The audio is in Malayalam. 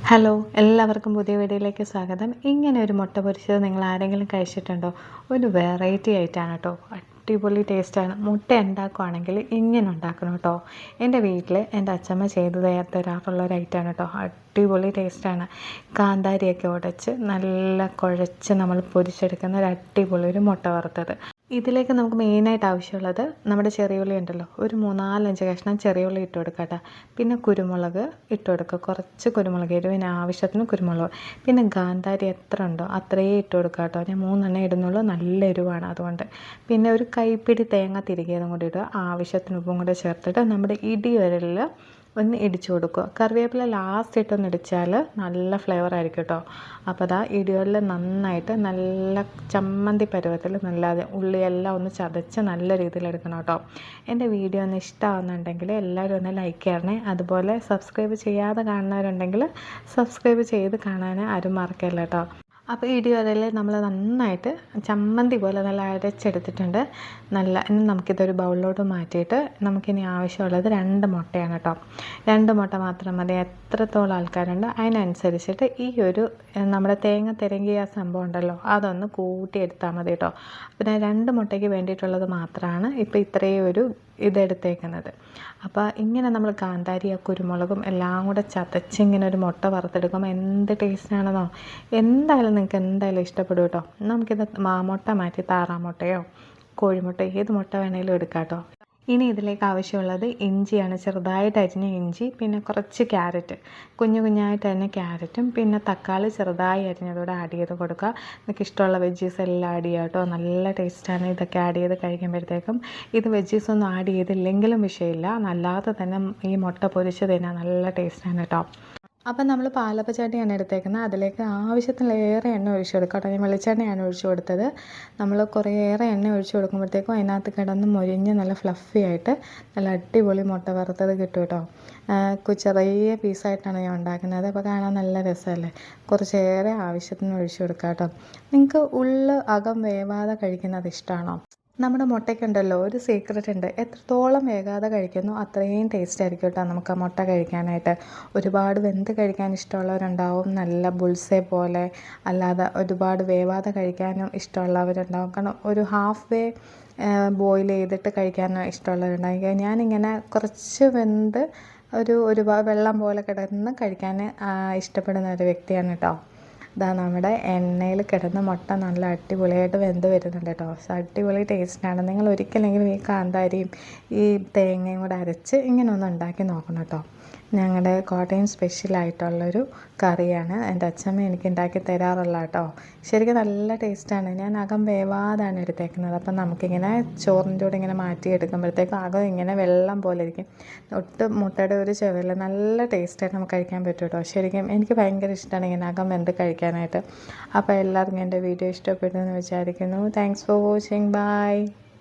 ഹലോ, എല്ലാവർക്കും പുതിയ വീഡിയോയിലേക്ക് സ്വാഗതം. ഇങ്ങനെ ഒരു മുട്ട പൊരിച്ചത് നിങ്ങൾ ആരെങ്കിലും കഴിച്ചിട്ടുണ്ടോ? ഒരു വെറൈറ്റി ആയിട്ടാണ് കേട്ടോ. അടിപൊളി ടേസ്റ്റാണ്. മുട്ട ഉണ്ടാക്കുകയാണെങ്കിൽ ഇങ്ങനെ ഉണ്ടാക്കണം കേട്ടോ. എൻ്റെ വീട്ടിൽ എൻ്റെ അച്ഛമ്മ ചെയ്ത് തരാറുള്ള ഒരു ഐറ്റമാണ് കേട്ടോ. അടിപൊളി ടേസ്റ്റാണ്. കാന്താരിയൊക്കെ ഉടച്ച് നല്ല കുഴച്ച് നമ്മൾ പൊരിച്ചെടുക്കുന്ന ഒരു അടിപൊളി ഒരു മുട്ട വറുത്തത്. ഇതിലേക്ക് നമുക്ക് മെയിനായിട്ട് ആവശ്യമുള്ളത് നമ്മുടെ ചെറിയ ഉള്ളി ഉണ്ടല്ലോ, ഒരു 3-4-5 കഷ്ണം ചെറിയ ഉള്ളി ഇട്ട് കൊടുക്കുക കേട്ടോ. പിന്നെ കുരുമുളക് ഇട്ട് കൊടുക്കുക, കുറച്ച് കുരുമുളക്, എരിവിന് ആവശ്യത്തിന് കുരുമുളക്. പിന്നെ കാന്താരി എത്ര ഉണ്ടോ അത്രയേ ഇട്ട് കൊടുക്കുക കേട്ടോ. ഞാൻ 3 ഇടുന്നുള്ളൂ, നല്ല എരിവാണ് അതുകൊണ്ട്. പിന്നെ ഒരു കൈപ്പിടി തേങ്ങ തിരികിയതും കൂടി ഇടുക, ആവശ്യത്തിന് ഉപ്പും കൂടെ ചേർത്തിട്ട് നമ്മുടെ ഇടിവരലിൽ ഒന്ന് ഇടിച്ചു കൊടുക്കുക. കറിവേപ്പില ലാസ്റ്റ് ഇട്ടൊന്ന് ഇടിച്ചാൽ നല്ല ഫ്ലേവർ ആയിരിക്കും കേട്ടോ. അപ്പോൾ അതാ ഇടികളിൽ നന്നായിട്ട് നല്ല ചമ്മന്തി പരുവത്തിൽ നല്ല ഉള്ളിയെല്ലാം ഒന്ന് ചതച്ച് നല്ല രീതിയിൽ എടുക്കണം കേട്ടോ. എൻ്റെ വീഡിയോ ഒന്ന് ഇഷ്ടമാകുന്നുണ്ടെങ്കിൽ എല്ലാവരും ഒന്ന് ലൈക്ക് ചെയ്യണേ. അതുപോലെ സബ്സ്ക്രൈബ് ചെയ്യാതെ കാണുന്നവരുണ്ടെങ്കിൽ സബ്സ്ക്രൈബ് ചെയ്ത് കാണാൻ ആരും മറക്കല്ല കേട്ടോ. അപ്പോൾ ഇടിവരയിൽ നമ്മൾ നന്നായിട്ട് ചമ്മന്തി പോലെ നല്ല അരച്ചെടുത്തിട്ടുണ്ട്. ഇനി നമുക്കിതൊരു ബൗളിലോട്ട് മാറ്റിയിട്ട് നമുക്കിനി ആവശ്യമുള്ളത് 2 മുട്ടയാണ് കേട്ടോ. 2 മുട്ട മാത്രം മതി. എത്രത്തോളം ആൾക്കാരുണ്ട് അതിനനുസരിച്ചിട്ട് ഈ ഒരു നമ്മുടെ തേങ്ങ തിരങ്ങിയ സംഭവം ഉണ്ടല്ലോ അതൊന്ന് കൂട്ടിയെടുത്താൽ മതി കേട്ടോ. അപ്പോൾ ഞാൻ 2 മുട്ടയ്ക്ക് വേണ്ടിയിട്ടുള്ളത് മാത്രമാണ് ഇപ്പോൾ ഇത്രയും ഒരു ഇതെടുത്തേക്കുന്നത്. അപ്പോൾ ഇങ്ങനെ നമ്മൾ കാന്താരിയും കുരുമുളകും എല്ലാം കൂടെ ചതച്ച് ഇങ്ങനെ ഒരു മുട്ട വറുത്തെടുക്കുമ്പോൾ എന്ത് ടേസ്റ്റാണെന്നോ. എന്തായാലും നിങ്ങൾക്ക് എന്തായാലും ഇഷ്ടപ്പെടും കേട്ടോ. നമുക്കിത് മുട്ട മാറ്റി താറാമുട്ടയോ കോഴിമുട്ടയോ ഏത് മുട്ട വേണേലും എടുക്കാം കേട്ടോ. ഇനി ഇതിലേക്ക് ആവശ്യമുള്ളത് ഇഞ്ചിയാണ്, ചെറുതായിട്ട് അരിഞ്ഞ ഇഞ്ചി, പിന്നെ കുറച്ച് ക്യാരറ്റ്, കുഞ്ഞായിട്ട് അരിഞ്ഞ ക്യാരറ്റും, പിന്നെ തക്കാളി ചെറുതായി അരിഞ്ഞതോടെ ആഡ് ചെയ്ത് കൊടുക്കുക. നിങ്ങൾക്ക് ഇഷ്ടമുള്ള വെജീസ് എല്ലാം ആഡ് ചെയ്യുക കേട്ടോ. നല്ല ടേസ്റ്റാണ് ഇതൊക്കെ ആഡ് ചെയ്ത് കഴിക്കുമ്പോഴത്തേക്കും. ഇത് വെജീസ് ഒന്നും ആഡ് ചെയ്തില്ലെങ്കിലും വിഷയമില്ല, അല്ലാതെ തന്നെ ഈ മുട്ട പൊരിച്ച് തിന്നാൻ നല്ല ടേസ്റ്റാണ് കേട്ടോ. അപ്പം നമ്മൾ പാലപ്പച്ചട്ടിയാണ് എടുത്തേക്കുന്നത്. അതിലേക്ക് ആവശ്യത്തിലേറെ എണ്ണ ഒഴിച്ച് കൊടുക്കുക കേട്ടോ. ഞാൻ വെളിച്ചെണ്ണയാണ് ഒഴിച്ച് കൊടുത്തത്. നമ്മൾ കുറേയേറെ എണ്ണ ഒഴിച്ച് കൊടുക്കുമ്പോഴത്തേക്കും അതിനകത്ത് കിടന്ന് മൊരിഞ്ഞ് നല്ല ഫ്ലഫി ആയിട്ട് നല്ല അടിപൊളി മുട്ട വറുത്തത് കിട്ടും കേട്ടോ. ചെറിയ പീസായിട്ടാണ് ഞാൻ ഉണ്ടാക്കുന്നത്. അപ്പോൾ കാണാൻ നല്ല രസമല്ലേ. കുറച്ചേറെ ആവശ്യത്തിന് ഒഴിച്ച് കൊടുക്കുക കേട്ടോ. നിങ്ങൾക്ക് അകം വേവാതെ കഴിക്കുന്നത് ഇഷ്ടമാണോ? നമ്മുടെ മുട്ടയ്ക്കുണ്ടല്ലോ ഒരു സീക്രട്ട് ഉണ്ട്. എത്രത്തോളം വേകാതെ കഴിക്കുന്നു അത്രയും ടേസ്റ്റ് ആയിരിക്കും കേട്ടോ നമുക്ക് ആ മുട്ട കഴിക്കാനായിട്ട്. ഒരുപാട് വെന്ത് കഴിക്കാൻ ഇഷ്ടമുള്ളവരുണ്ടാവും, നല്ല ബുൾസെ പോലെ. അല്ലാതെ ഒരുപാട് വേവാതെ കഴിക്കാനും ഇഷ്ടമുള്ളവരുണ്ടാവും. കാരണം ഒരു ഹാഫ് വേ ബോയിൽ ചെയ്തിട്ട് കഴിക്കാനും ഇഷ്ടമുള്ളവരുണ്ടാവും. ഞാനിങ്ങനെ കുറച്ച് വെന്ത് ഒരുപാട് വെള്ളം പോലെ കിടന്ന് കഴിക്കാൻ ഇഷ്ടപ്പെടുന്ന ഒരു വ്യക്തിയാണ് കേട്ടോ. ഇതാ നമ്മുടെ എണ്ണയിൽ കിടന്ന മുട്ട നല്ല അടിപൊളിയായിട്ട് വെന്ത് വരുന്നുണ്ട് കേട്ടോ. അടിപൊളി ടേസ്റ്റാണ്. നിങ്ങൾ ഒരിക്കലെങ്കിലും ഈ കാന്താരിയും ഈ തേങ്ങയും കൂടെ അരച്ച് ഇങ്ങനെ ഒന്ന് ഉണ്ടാക്കി നോക്കണം കേട്ടോ. ഞങ്ങളുടെ കോട്ടയം സ്പെഷ്യലായിട്ടുള്ളൊരു കറിയാണ്. എൻ്റെ അച്ഛമ്മ എനിക്ക് ഉണ്ടാക്കി തരാറുള്ള കേട്ടോ. ശരിക്കും നല്ല ടേസ്റ്റാണ്. ഞാൻ അകം വേവാതാണ് എടുത്തേക്കുന്നത്. അപ്പം നമുക്കിങ്ങനെ ചോറിൻ്റെ കൂടെ ഇങ്ങനെ മാറ്റിയെടുക്കുമ്പോഴത്തേക്കും അകം ഇങ്ങനെ വെള്ളം പോലെ ഇരിക്കും. ഒട്ടും മുട്ടയുടെ ഒരു ചെവില്ല, നല്ല ടേസ്റ്റായിട്ട് നമുക്ക് കഴിക്കാൻ പറ്റും കേട്ടോ. ശരിക്കും എനിക്ക് ഭയങ്കര ഇഷ്ടമാണ് ഇങ്ങനെ അകം വെന്ത് കഴിക്കാനായിട്ട്. അപ്പോൾ എല്ലാവർക്കും എൻ്റെ വീഡിയോ ഇഷ്ടപ്പെട്ടു എന്ന് വിചാരിക്കുന്നു. Thanks for watching. ബൈ.